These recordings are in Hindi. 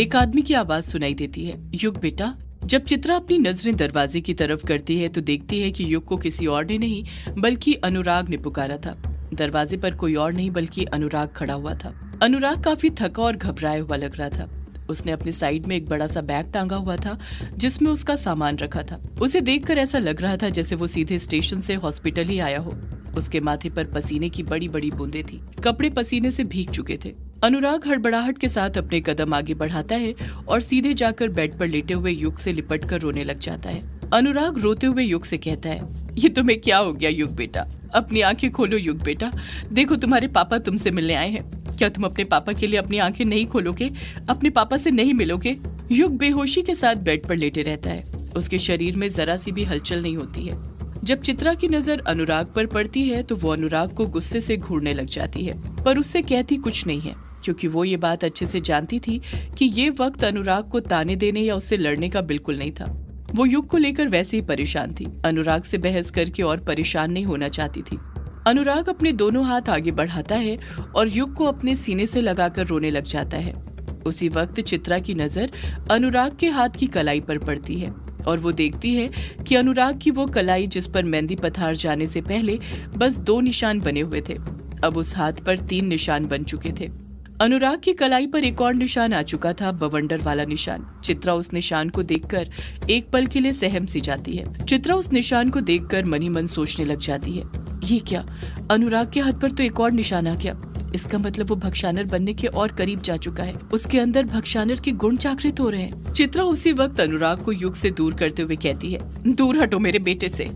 एक आदमी की आवाज सुनाई देती है, युग बेटा। जब चित्रा अपनी नजरें दरवाजे की तरफ करती है तो देखती है कि युग को किसी और ने नहीं बल्कि अनुराग ने पुकारा था। दरवाजे पर कोई और नहीं बल्कि अनुराग खड़ा हुआ था। अनुराग काफी थका और घबराया हुआ लग रहा था। उसने अपने साइड में एक बड़ा सा बैग टांगा हुआ था जिसमें उसका सामान रखा था। उसे देखकर ऐसा लग रहा था जैसे वो सीधे स्टेशन से हॉस्पिटल ही आया हो। उसके माथे पर पसीने की बड़ी बड़ी बूंदें थी, कपड़े पसीने से भीग चुके थे। अनुराग हड़बड़ाहट के साथ अपने कदम आगे बढ़ाता है और सीधे जाकर बेड पर लेटे हुए युग से लिपटकर रोने लग जाता है। अनुराग रोते हुए युग से कहता है, ये तुम्हें क्या हो गया युग बेटा? अपनी आंखें खोलो युग बेटा, देखो तुम्हारे पापा तुमसे मिलने आए हैं। क्या तुम अपने पापा के लिए अपनी आंखें नहीं खोलोगे? अपने पापा से नहीं मिलोगे? युग बेहोशी के साथ बेड पर लेटे रहता है। उसके शरीर में जरा सी भी हलचल नहीं होती है। जब चित्रा की नजर अनुराग पर पड़ती है तो वो अनुराग को गुस्से से घूरने लग जाती है, पर उससे कहती कुछ नहीं है, क्योंकि वो ये बात अच्छे से जानती थी कि ये वक्त अनुराग को ताने देने या उससे लड़ने का बिल्कुल नहीं था। वो युग को लेकर वैसे ही परेशान थी। अनुराग से बहस करके और परेशान नहीं होना चाहती थी। अनुराग अपने दोनों हाथ आगे बढ़ाता है और युग को अपने सीने से लगाकर रोने लग जाता है। उसी वक्त चित्रा की नजर अनुराग के हाथ की कलाई पर पड़ती है और वो देखती है कि अनुराग की वो कलाई जिस पर मेहंदी पथार जाने से पहले बस 2 निशान बने हुए थे, अब उस हाथ पर 3 निशान बन चुके थे। अनुराग की कलाई पर एक और निशान आ चुका था, बवंडर वाला निशान। चित्रा उस निशान को देखकर एक पल के लिए सहम सी जाती है। चित्रा उस निशान को देखकर मन ही मन सोचने लग जाती है, ये क्या, अनुराग के हाथ पर तो एक और निशान आ गया। इसका मतलब वो भक्षानर बनने के और करीब जा चुका है। उसके अंदर भक्षानर के गुण जागृत हो रहे हैं। चित्रा उसी वक्त अनुराग को युग से दूर करते हुए कहती है, दूर हटो मेरे बेटे से।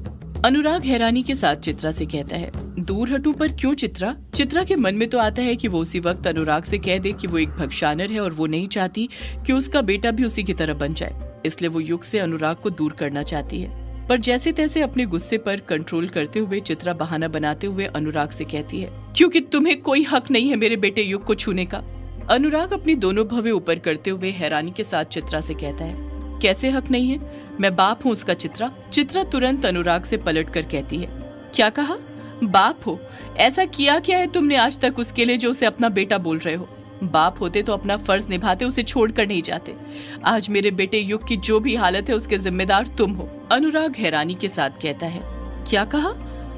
अनुराग हैरानी के साथ चित्रा से कहता है, दूर हटूं पर क्यों चित्रा? चित्रा के मन में तो आता है कि वो उसी वक्त अनुराग से कह दे कि वो एक भक्षानर है और वो नहीं चाहती कि उसका बेटा भी उसी की तरह बन जाए, इसलिए वो युग से अनुराग को दूर करना चाहती है। पर जैसे तैसे अपने गुस्से पर कंट्रोल करते हुए चित्रा बहाना बनाते हुए अनुराग से कहती है, क्योंकि तुम्हें कोई हक नहीं है मेरे बेटे युग को छूने का। अनुराग अपनी दोनों भवें ऊपर करते हुए हैरानी के साथ चित्रा से कहता है, कैसे हक नहीं है? मैं बाप हूँ उसका चित्रा। चित्रा तुरंत अनुराग से पलट कर कहती है, क्या कहा? बाप हो? ऐसा किया क्या है तुमने आज तक उसके लिए जो उसे अपना बेटा बोल रहे हो? बाप होते तो अपना फर्ज निभाते, उसे छोड़कर नहीं जाते। आज मेरे बेटे युग की जो भी हालत है उसके जिम्मेदार तुम हो। अनुराग हैरानी के साथ कहता है, क्या कहा?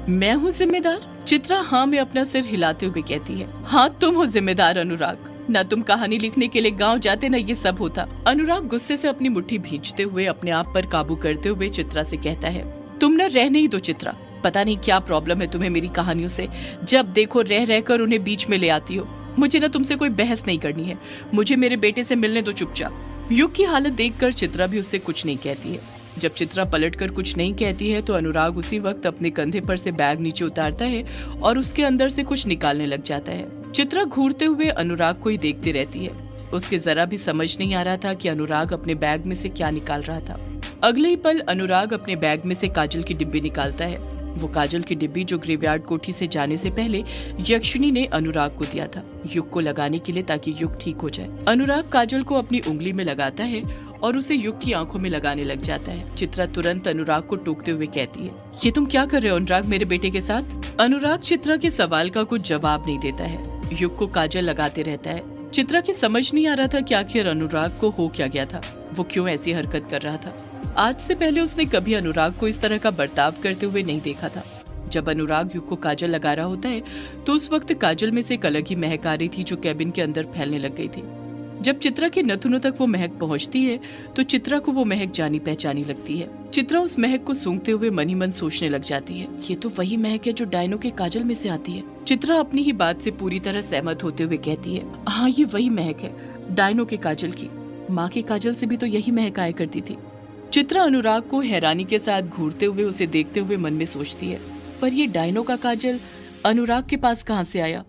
मैं हूँ जिम्मेदार? चित्रा हाँ में अपना सिर हिलाते हुए कहती है, हाँ तुम हो जिम्मेदार अनुराग। न तुम कहानी लिखने के लिए गांव जाते न ये सब होता। अनुराग गुस्से से अपनी मुट्ठी भींचते हुए अपने आप पर काबू करते हुए चित्रा से कहता है, तुम न रहने ही दो चित्रा। पता नहीं क्या प्रॉब्लम है तुम्हें मेरी कहानियों से, जब देखो रह रहकर उन्हें बीच में ले आती हो। मुझे ना तुमसे कोई बहस नहीं करनी है, मुझे मेरे बेटे से मिलने दो चुपचाप। युग की हालत देखकर चित्रा भी उससे कुछ नहीं कहती है। जब चित्रा पलटकर कुछ नहीं कहती है तो अनुराग उसी वक्त अपने कंधे पर से बैग नीचे उतारता है और उसके अंदर से कुछ निकालने लग जाता है। चित्रा घूरते हुए अनुराग को ही देखती रहती है। उसके जरा भी समझ नहीं आ रहा था कि अनुराग अपने बैग में से क्या निकाल रहा था। अगले ही पल अनुराग अपने बैग में से काजल की डिब्बी निकालता है। वो काजल की डिब्बी जो ग्रेवयार्ड कोठी से जाने से पहले यक्षिणी ने अनुराग को दिया था, युग को लगाने के लिए ताकि युग ठीक हो जाए। अनुराग काजल को अपनी उंगली में लगाता है और उसे युग की आंखों में लगाने लग जाता है। चित्रा तुरंत अनुराग को टोकते हुए कहती है, ये तुम क्या कर रहे हो अनुराग मेरे बेटे के साथ? अनुराग चित्रा के सवाल का कुछ जवाब नहीं देता है, युग को काजल लगाते रहता है। चित्रा की समझ नहीं आ रहा था कि आखिर अनुराग को हो क्या गया था, वो क्यों ऐसी हरकत कर रहा था। आज से पहले उसने कभी अनुराग को इस तरह का बर्ताव करते हुए नहीं देखा था। जब अनुराग युग को काजल लगा रहा होता है तो उस वक्त काजल में से एक अलग ही महक आ रही थी जो कैबिन के अंदर फैलने लग गई थी। जब चित्रा के नथुनों तक वो महक पहुंचती है तो चित्रा को वो महक जानी पहचानी लगती है। चित्रा उस महक को सूंघते हुए मन ही मन सोचने लग जाती है, ये तो वही महक है जो डायनो के काजल में से आती है। चित्रा अपनी ही बात से पूरी तरह सहमत होते हुए कहती है, हाँ ये वही महक है, डायनो के काजल की। माँ के काजल से भी तो यही महक आया करती थी। चित्रा अनुराग को हैरानी के साथ घूरते हुए उसे देखते हुए मन में सोचती है, पर ये डायनो का काजल अनुराग के पास कहाँ से आया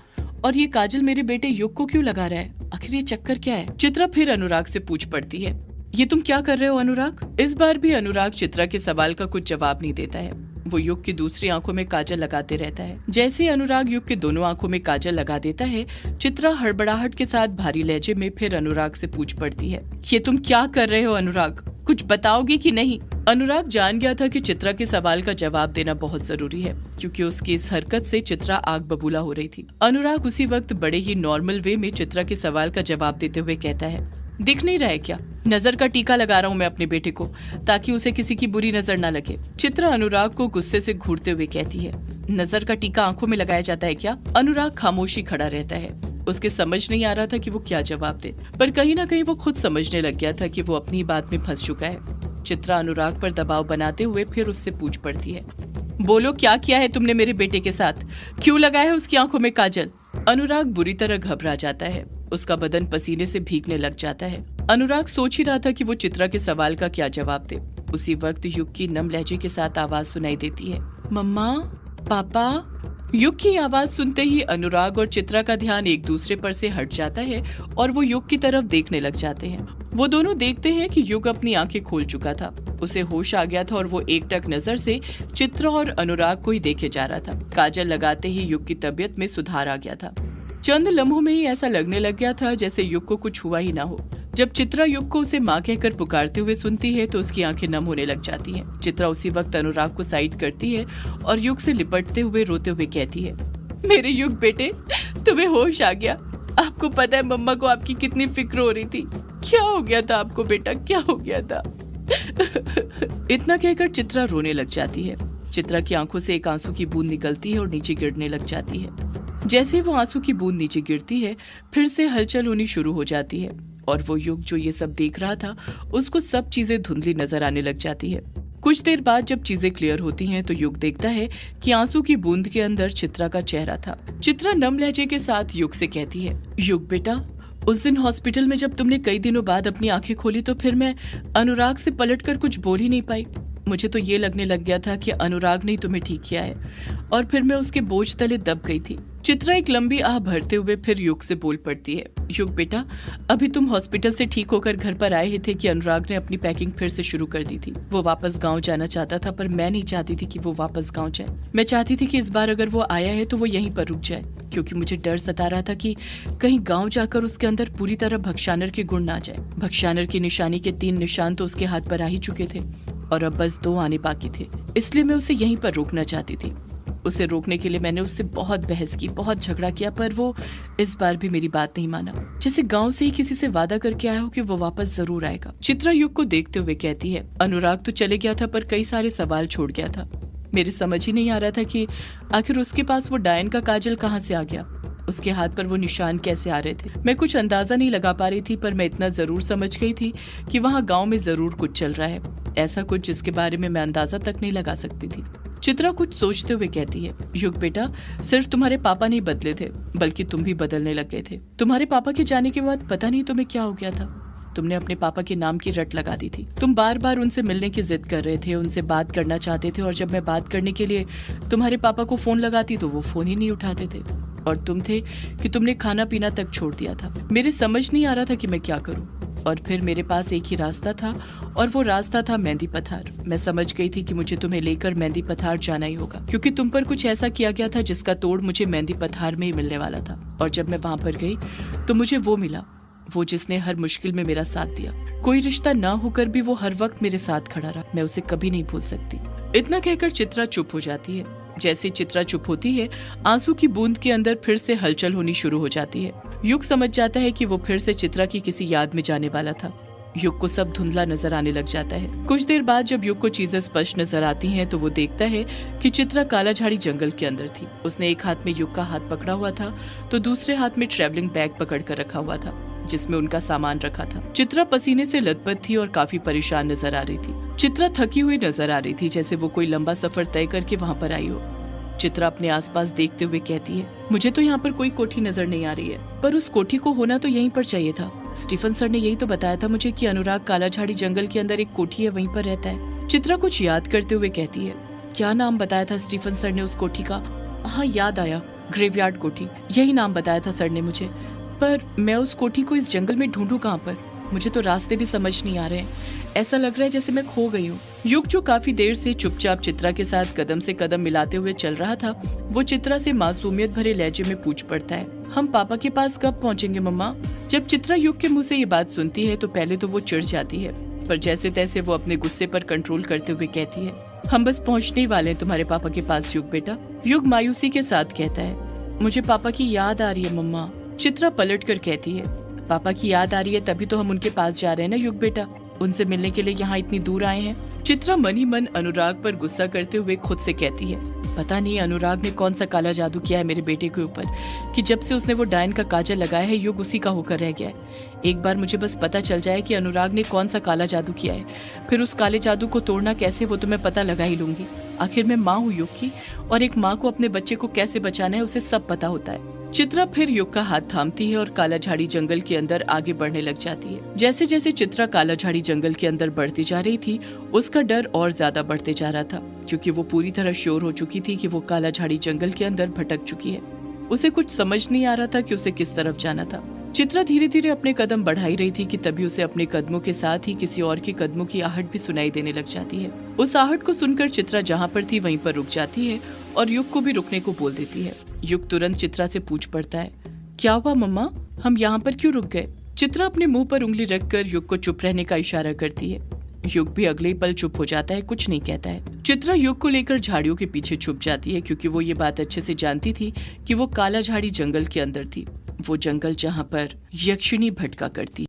और ये काजल मेरे बेटे युग को क्यों लगा रहा है? आखिर ये चक्कर क्या है? चित्रा फिर अनुराग से पूछ पड़ती है, ये तुम क्या कर रहे हो अनुराग? इस बार भी अनुराग चित्रा के सवाल का कुछ जवाब नहीं देता है। वो युग की दूसरी आंखों में काजल लगाते रहता है। जैसे ही अनुराग युग के दोनों आंखों में काजल लगा देता है, चित्रा हड़बड़ाहट के साथ भारी लहजे में फिर अनुराग से पूछ पड़ती है, ये तुम क्या कर रहे हो अनुराग? कुछ बताओगे कि नहीं? अनुराग जान गया था कि चित्रा के सवाल का जवाब देना बहुत जरूरी है, क्योंकि उसकी इस हरकत से चित्रा आग बबूला हो रही थी। अनुराग उसी वक्त बड़े ही नॉर्मल वे में चित्रा के सवाल का जवाब देते हुए कहता है, दिख नहीं रहा है क्या? नजर का टीका लगा रहा हूँ मैं अपने बेटे को, ताकि उसे किसी की बुरी नजर ना लगे। चित्रा अनुराग को गुस्से से घूरते हुए कहती है, नजर का टीका आंखों में लगाया जाता है क्या? अनुराग खामोशी खड़ा रहता है। उसके समझ नहीं आ रहा था कि वो क्या जवाब दे, पर कहीं ना कहीं वो खुद समझने लग गया था कि वो अपनी बात में फंस चुका है। चित्रा अनुराग पर दबाव बनाते हुए फिर उससे पूछ पड़ती है, बोलो क्या किया है तुमने मेरे बेटे के साथ? क्यों लगाया है उसकी आंखों में काजल? अनुराग बुरी तरह घबरा जाता है, उसका बदन पसीने से भीगने लग जाता है। अनुराग सोच ही रहा था कि वो चित्रा के सवाल का क्या जवाब दे। उसी वक्त युग की नम लहजे के साथ आवाज सुनाई देती है, मम्मा, पापा। युग की आवाज सुनते ही अनुराग और चित्रा का ध्यान एक दूसरे पर से हट जाता है और वो युग की तरफ देखने लग जाते हैं। वो दोनों देखते हैं कि युग अपनी आंखें खोल चुका था, उसे होश आ गया था और वो एकटक नजर से चित्रा और अनुराग को ही देखे जा रहा था। काजल लगाते ही युग की तबीयत में सुधार आ गया था। चंद लम्हों में ही ऐसा लगने लग गया था जैसे युग को कुछ हुआ ही ना हो। जब चित्रा युग को उसे माँ कहकर पुकारते हुए सुनती है तो उसकी आंखें नम होने लग जाती हैं। चित्रा उसी वक्त अनुराग को साइड करती है और युग से लिपटते हुए रोते हुए कहती है, मेरे युग बेटे, तुम्हें होश आ गया। आपको पता है मम्मा को आपकी कितनी फिक्र हो रही थी। क्या हो गया था आपको बेटा, क्या हो गया था? इतना कहकर चित्रा रोने लग जाती है। चित्रा की आंखों से एक आंसू की बूंद निकलती है और नीचे गिरने लग जाती है। जैसे वो आंसू की बूंद नीचे गिरती है, फिर से हलचल होनी शुरू हो जाती है और वो युग जो ये सब देख रहा था, उसको सब चीजें धुंधली नजर आने लग जाती है। कुछ देर बाद जब चीजें क्लियर होती हैं तो युग देखता है कि आंसू की बूंद के अंदर चित्रा का चेहरा था। चित्रा नम लहजे के साथ युग से कहती है, युग बेटा, उस दिन हॉस्पिटल में जब तुमने कई दिनों बाद अपनी आंखें खोली तो फिर मैं अनुराग से पलटकर कुछ बोल ही नहीं पाई। मुझे तो ये लगने लग गया था कि अनुराग ने तुम्हें ठीक किया है और फिर मैं उसके बोझ तले दब गई थी। चित्रा एक लंबी आह भरते हुए फिर युग से बोल पड़ती है, युग बेटा, अभी तुम हॉस्पिटल से ठीक होकर घर पर आए ही थे कि अनुराग ने अपनी पैकिंग फिर से शुरू कर दी थी। वो वापस गांव जाना चाहता था, पर मैं नहीं चाहती थी कि वो वापस गांव जाए। मैं चाहती थी कि इस बार अगर वो आया है तो वो यहीं पर रुक जाए, क्योंकि मुझे डर सता रहा था कि कहीं गाँव जाकर उसके अंदर पूरी तरह भक्षानर के गुण ना जाए। भक्षानर की निशानी के 3 निशान तो उसके हाथ पर आ ही चुके थे और अब बस 2 आने बाकी थे, इसलिए मैं उसे यहीं पर रोकना चाहती थी। उसे रोकने के लिए मैंने उससे बहुत बहस की, बहुत झगड़ा किया, पर वो इस बार भी मेरी बात नहीं माना। जैसे गांव से ही किसी से वादा करके आया हो कि वो वापस जरूर आएगा। चित्रा युग को देखते हुए कहती है, अनुराग तो चले गया था पर कई सारे सवाल छोड़ गया था। मेरे समझ ही नहीं आ रहा था कि आखिर उसके पास वो डायन का काजल कहाँ से आ गया, उसके हाथ पर वो निशान कैसे आ रहे थे। मैं कुछ अंदाजा नहीं लगा पा रही थी, पर मैं इतना जरूर समझ गई थी कि वहाँ गाँव में जरूर कुछ चल रहा है, ऐसा कुछ जिसके बारे में मैं अंदाजा तक नहीं लगा सकती थी। चित्रा कुछ सोचते हुए कहती है, युग बेटा, सिर्फ तुम्हारे पापा नहीं बदले थे, बल्कि तुम भी बदलने लग गए थे। तुम्हारे पापा के जाने के बाद पता नहीं तुम्हें क्या हो गया था। तुमने अपने पापा के नाम की रट लगा दी थी। तुम बार बार उनसे मिलने की जिद कर रहे थे, उनसे बात करना चाहते थे, और जब मैं बात करने के लिए तुम्हारे पापा को फोन लगाती तो वो फोन ही नहीं उठाते थे। और तुम थे कि तुमने खाना पीना तक छोड़ दिया था। मेरे समझ नहीं आ रहा था कि मैं क्या करूं। और फिर मेरे पास एक ही रास्ता था, और वो रास्ता था मेहंदी पथार। मैं समझ गई थी कि मुझे तुम्हें लेकर मेहंदी पथार जाना ही होगा, क्योंकि तुम पर कुछ ऐसा किया गया था जिसका तोड़ मुझे मेहंदी पथार में ही मिलने वाला था। और जब मैं वहां पर गई तो मुझे वो मिला, वो जिसने हर मुश्किल में मेरा साथ दिया। कोई रिश्ता ना होकर भी वो हर वक्त मेरे साथ खड़ा रहा। मैं उसे कभी नहीं भूल सकती। इतना कहकर चित्रा चुप हो जाती है। जैसे चित्रा चुप होती है, आंसू की बूंद के अंदर फिर से हलचल होनी शुरू हो जाती है। युग समझ जाता है कि वो फिर से चित्रा की किसी याद में जाने वाला था। युग को सब धुंधला नजर आने लग जाता है। कुछ देर बाद जब युग को चीजें स्पष्ट नजर आती हैं तो वो देखता है कि चित्रा कालाझाड़ी जंगल के अंदर थी। उसने एक हाथ में युग का हाथ पकड़ा हुआ था तो दूसरे हाथ में ट्रैवलिंग बैग पकड़ कर रखा हुआ था, जिसमें उनका सामान रखा था। चित्रा पसीने से लथपथ थी और काफी परेशान नजर आ रही थी। चित्रा थकी हुई नजर आ रही थी, जैसे वो कोई लंबा सफर तय करके वहाँ पर आई हो। चित्रा अपने आसपास देखते हुए कहती है, मुझे तो यहाँ पर कोई कोठी नजर नहीं आ रही है, पर उस कोठी को होना तो यहीं पर चाहिए था। स्टीफन सर ने यही तो बताया था मुझे कि अनुराग कालाझाड़ी जंगल के अंदर एक कोठी है, वहीं पर रहता है। चित्रा कुछ याद करते हुए कहती है, क्या नाम बताया था स्टीफन सर ने उस कोठी का? हाँ याद आया, ग्रेवयार्ड कोठी, यही नाम बताया था सर ने मुझे। पर मैं उस कोठी को इस जंगल में ढूंढूं कहाँ पर? मुझे तो रास्ते भी समझ नहीं आ रहे हैं। ऐसा लग रहा है जैसे मैं खो गई हूँ। युग जो काफी देर से चुपचाप चित्रा के साथ कदम से कदम मिलाते हुए चल रहा था, वो चित्रा से मासूमियत भरे लहजे में पूछ पड़ता है, हम पापा के पास कब पहुँचेंगे मम्मा? जब चित्रा युग के मुंह से ये बात सुनती है तो पहले तो वो चिढ़ जाती है, पर जैसे तैसे वो अपने गुस्से पर कंट्रोल करते हुए कहती है, हम बस पहुँचने ही वाले हैं तुम्हारे पापा के पास युग बेटा। युग मायूसी के साथ कहता है, मुझे पापा की याद आ रही है मम्मा। चित्रा पलट कर कहती है, पापा की याद आ रही है तभी तो हम उनके पास जा रहे हैं ना युग बेटा, उनसे मिलने के लिए यहाँ इतनी दूर आए हैं। चित्रा मन ही मन अनुराग पर गुस्सा करते हुए खुद से कहती है, पता नहीं अनुराग ने कौन सा काला जादू किया है मेरे बेटे के ऊपर कि जब से उसने वो डायन का काजल लगाया है युग उसी का होकर रह गया है। एक बार मुझे बस पता चल जाए कि अनुराग ने कौन सा काला जादू किया है, फिर उस काले जादू को तोड़ना कैसे वो तो मैं पता लगा ही लूंगी। आखिर मैं माँ हूँ युग की, और एक माँ को अपने बच्चे को कैसे बचाना है उसे सब पता होता है। चित्रा फिर युग का हाथ थामती है और काला झाड़ी जंगल के अंदर आगे बढ़ने लग जाती है। जैसे जैसे चित्रा काला झाड़ी जंगल के अंदर बढ़ती जा रही थी उसका डर और ज्यादा बढ़ते जा रहा था, क्योंकि वो पूरी तरह श्योर हो चुकी थी कि वो काला झाड़ी जंगल के अंदर भटक चुकी है। उसे कुछ समझ नहीं आ रहा था कि उसे किस तरफ जाना था। चित्रा धीरे धीरे अपने कदम बढ़ाई रही थी कि तभी उसे अपने कदमों के साथ ही किसी और के कदमों की आहट भी सुनाई देने लग जाती है। उस आहट को सुनकर चित्रा जहाँ पर थी वहीं पर रुक जाती है और युग को भी रुकने को बोल देती है। युग तुरंत चित्रा से पूछ पड़ता है, क्या हुआ मम्मा, हम यहाँ पर क्यों रुक गए? चित्रा अपने मुंह पर उंगली रखकर युग को चुप रहने का इशारा करती है। युग भी अगले ही पल चुप हो जाता है, कुछ नहीं कहता है। चित्रा युग को लेकर झाड़ियों के पीछे छुप जाती है, क्योंकि वो ये बात अच्छे से जानती थी कि वो काला झाड़ी जंगल के अंदर थी, वो जंगल जहाँ पर यक्षिणी भटका करती।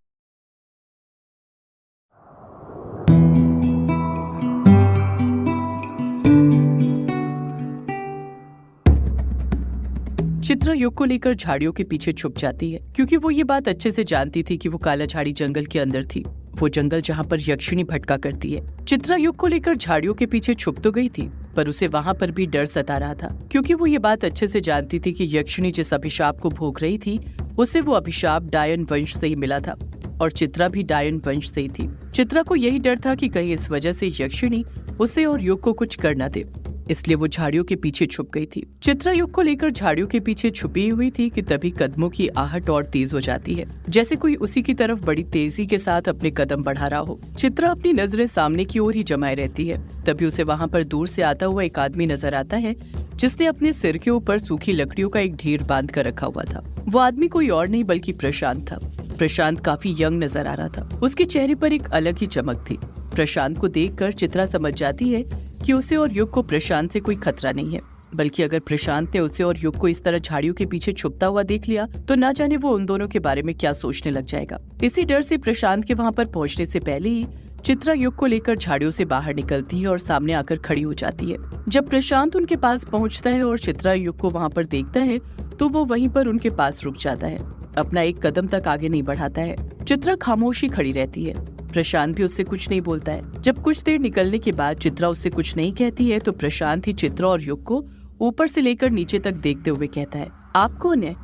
चित्रा युग को लेकर झाड़ियों के पीछे छुप जाती है, क्योंकि वो ये बात अच्छे से जानती थी कि वो काला झाड़ी जंगल के अंदर थी, वो जंगल जहाँ पर यक्षिणी भटका करती है। चित्रा युग को लेकर झाड़ियों के पीछे छुप तो गई थी, पर उसे वहाँ पर भी डर सता रहा था, क्योंकि वो ये बात अच्छे से जानती थी कि यक्षिणी जिस अभिशाप को भोग रही थी उसे वो अभिशाप डायन वंश से ही मिला था, और चित्रा भी डायन वंश से ही थी। चित्रा को यही डर था कि कहीं इस वजह से यक्षिणी उसे और युग को कुछ कर न दे, इसलिए वो झाड़ियों के पीछे छुप गई थी। चित्रा युग को लेकर झाड़ियों के पीछे छुपी हुई थी कि तभी कदमों की आहट और तेज हो जाती है, जैसे कोई उसी की तरफ बड़ी तेजी के साथ अपने कदम बढ़ा रहा हो। चित्रा अपनी नजरें सामने की ओर ही जमाए रहती है, तभी उसे वहाँ पर दूर से आता हुआ एक आदमी नजर आता है, जिसने अपने सिर के ऊपर सूखी लकड़ियों का एक ढेर बांध कर रखा हुआ था। वो आदमी कोई और नहीं बल्कि प्रशांत था। प्रशांत काफी यंग नजर आ रहा था, उसके चेहरे पर एक अलग ही चमक थी। प्रशांत को देखकर चित्रा समझ जाती है कि उसे और युग को प्रशांत से कोई खतरा नहीं है, बल्कि अगर प्रशांत ने उसे और युग को इस तरह झाड़ियों के पीछे छुपता हुआ देख लिया तो ना जाने वो उन दोनों के बारे में क्या सोचने लग जाएगा। इसी डर से प्रशांत के वहाँ पर पहुँचने से पहले ही चित्रा युग को लेकर झाड़ियों से बाहर निकलती है और सामने आकर खड़ी हो जाती है। जब प्रशांत उनके पास पहुँचता है और चित्रा युग को वहाँ पर देखता है तो वो वहीं पर उनके पास रुक जाता है, अपना एक कदम तक आगे नहीं बढ़ाता है। चित्रा खामोशी खड़ी रहती है, प्रशांत भी उससे कुछ नहीं बोलता है। जब कुछ देर निकलने के बाद चित्रा उससे कुछ नहीं कहती है तो प्रशांत ही चित्रा और युग को ऊपर से लेकर नीचे तक देखते हुए कहता है, आप कौन है?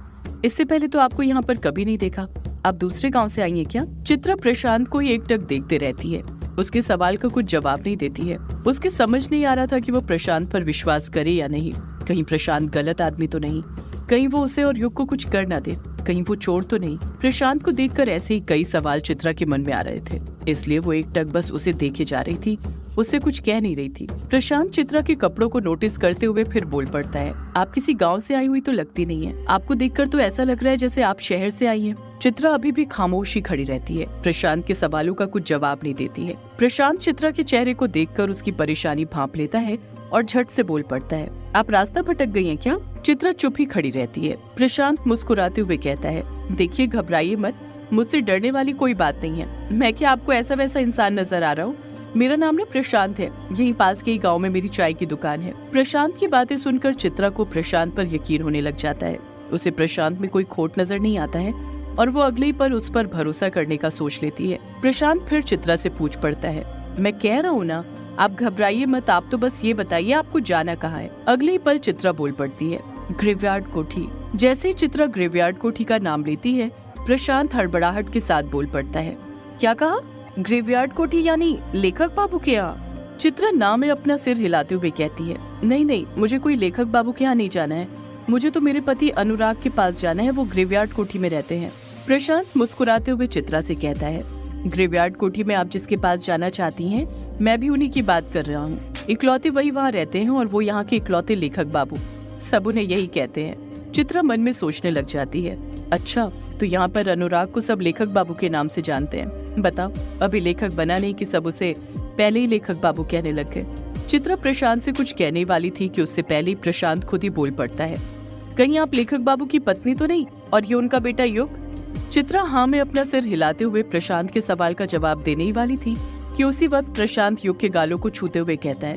इससे पहले तो आपको यहाँ पर कभी नहीं देखा, आप दूसरे गांव से आई हैं क्या? चित्रा प्रशांत को ही एकटक देखते रहती है, उसके सवाल का कुछ जवाब नहीं देती है। उसके समझ नहीं आ रहा था कि वो प्रशांत पर विश्वास करे या नहीं, कहीं प्रशांत गलत आदमी तो नहीं, कहीं वो उसे और युग को कुछ कर ना दे, कहीं वो चोर तो नहीं। प्रशांत को देखकर ऐसे ही कई सवाल चित्रा के मन में आ रहे थे, इसलिए वो एकटक बस उसे देखे जा रही थी, उससे कुछ कह नहीं रही थी। प्रशांत चित्रा के कपड़ों को नोटिस करते हुए फिर बोल पड़ता है, आप किसी गांव से आई हुई तो लगती नहीं है, आपको देखकर तो ऐसा लग रहा है जैसे आप शहर से आई हैं। चित्रा अभी भी खामोशी खड़ी रहती है, प्रशांत के सवालों का कुछ जवाब नहीं देती है। प्रशांत चित्रा के चेहरे को देखकर उसकी परेशानी भांप लेता है और झट से बोल पड़ता है, आप रास्ता भटक गई हैं क्या? चित्रा चुप ही खड़ी रहती है। प्रशांत मुस्कुराते हुए कहता है, देखिए घबराइए मत, मुझसे डरने वाली कोई बात नहीं है, मैं क्या आपको ऐसा वैसा इंसान नजर आ रहा हूँ? मेरा नाम ना प्रशांत है, यहीं पास के ही गाँव में मेरी चाय की दुकान है। प्रशांत की बातें सुनकर चित्रा को प्रशांत पर यकीन होने लग जाता है, उसे प्रशांत में कोई खोट नजर नहीं आता है और वो अगले ही पल उस पर भरोसा करने का सोच लेती है। प्रशांत फिर चित्रा से पूछ पड़ता है, मैं कह रहा हूँ ना आप घबराइए मत, आप तो बस ये बताइए आपको जाना कहाँ है? अगले ही पल चित्रा बोल पड़ती है, ग्रेवयार्ड कोठी। जैसे ही चित्रा ग्रेवयार्ड कोठी का नाम लेती है प्रशांत हड़बड़ाहट के साथ बोल पड़ता है, क्या कहा? ग्रेवयार्ड कोठी यानी लेखक बाबू के यहाँ? चित्रा नाम में अपना सिर हिलाते हुए कहती है, नहीं नहीं, मुझे कोई लेखक बाबू के यहाँ नहीं जाना है, मुझे तो मेरे पति अनुराग के पास जाना है, वो ग्रेवयार्ड कोठी में रहते हैं। प्रशांत मुस्कुराते हुए चित्रा से कहता है, ग्रेवयार्ड कोठी में आप जिसके पास जाना चाहती हैं मैं भी उन्हीं की बात कर रहा हूँ, इकलौते वही वहाँ रहते हैं और वो यहाँ के इकलौते लेखक बाबू, सब उन्हें यही कहते हैं। चित्रा मन में सोचने लग जाती है, अच्छा तो यहाँ पर अनुराग को सब लेखक बाबू के नाम से जानते हैं, बताओ अभी लेखक बना नहीं कि सब उसे पहले ही लेखक बाबू कहने लग गए। चित्रा प्रशांत से कुछ कहने वाली थी कि उससे पहले ही प्रशांत खुद ही बोल पड़ता है, कहीं आप लेखक बाबू की पत्नी तो नहीं और ये उनका बेटा युग? चित्रा हाँ में अपना सिर हिलाते हुए प्रशांत के सवाल का जवाब देने ही वाली थी कि उसी वक्त प्रशांत युग के गालों को छूते हुए कहता है,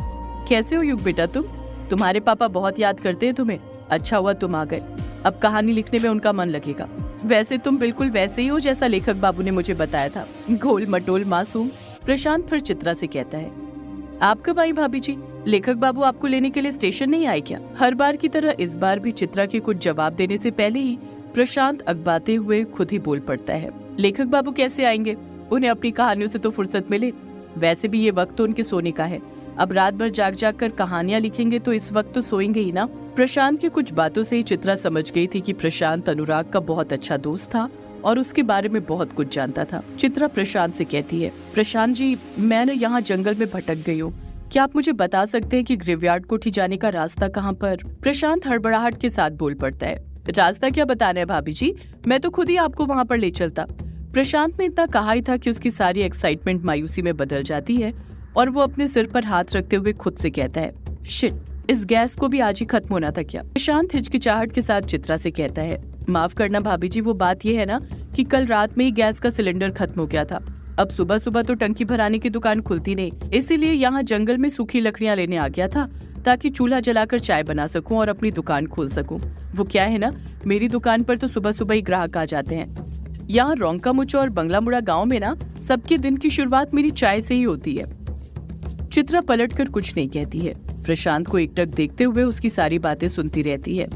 कैसे हो युग बेटा तुम्हारे पापा बहुत याद करते हैं तुम्हें। अच्छा हुआ तुम आ गए, अब कहानी लिखने में उनका मन लगेगा। वैसे तुम बिल्कुल वैसे ही हो जैसा लेखक बाबू ने मुझे बताया था, गोल मटोल मासूम। प्रशांत फिर चित्रा से कहता है, आप कब आई भाभी जी? लेखक बाबू आपको लेने के लिए स्टेशन नहीं आए क्या? हर बार की तरह इस बार भी चित्रा के कुछ जवाब देने से पहले ही प्रशांत अगबाते हुए खुद ही बोल पड़ता है, लेखक बाबू कैसे आएंगे? उन्हें अपनी कहानियों से तो फुर्सत मिले। वैसे भी ये वक्त तो उनके सोने का है। अब रात भर जाग जाग कर कहानियां लिखेंगे तो इस वक्त तो सोएंगे ही ना। प्रशांत की कुछ बातों से ही चित्रा समझ गई थी कि प्रशांत अनुराग का बहुत अच्छा दोस्त था और उसके बारे में बहुत कुछ जानता था। चित्रा प्रशांत से कहती है, प्रशांत जी मैं यहाँ जंगल में भटक गई हूँ, क्या आप मुझे बता सकते हैं कि ग्रेवयार्ड कोठी जाने का रास्ता कहाँ पर? प्रशांत हड़बड़ाहट के साथ बोल पड़ता है, रास्ता क्या बताना है भाभी जी, मैं तो खुद ही आपको वहाँ पर ले चलता। प्रशांत ने इतना कहा ही था कि उसकी सारी एक्साइटमेंट मायूसी में बदल जाती है और वो अपने सिर पर हाथ रखते हुए खुद से कहता है, शिट, इस गैस को भी आज ही खत्म होना था क्या? प्रशांत हिचकिचाहट के साथ चित्रा से कहता है, माफ करना भाभी जी, वो बात ये है ना कि कल रात में ही गैस का सिलेंडर खत्म हो गया था। अब सुबह सुबह तो टंकी भराने की दुकान खुलती नहीं, इसीलिए यहाँ जंगल में सूखी लकड़ियाँ लेने आ गया था ताकि चूल्हा जलाकर चाय बना सकूं और अपनी दुकान खोल सकूं। वो क्या है ना, मेरी दुकान पर तो सुबह सुबह ही ग्राहक आ जाते हैं। यहाँ रोंकामुच और बंगलामुड़ा गांव में ना सबके दिन की शुरुआत मेरी चाय से ही होती है। चित्रा पलटकर कुछ नहीं कहती है, प्रशांत को एकटक देखते हुए उसकी सारी बातें सुनती रहती है।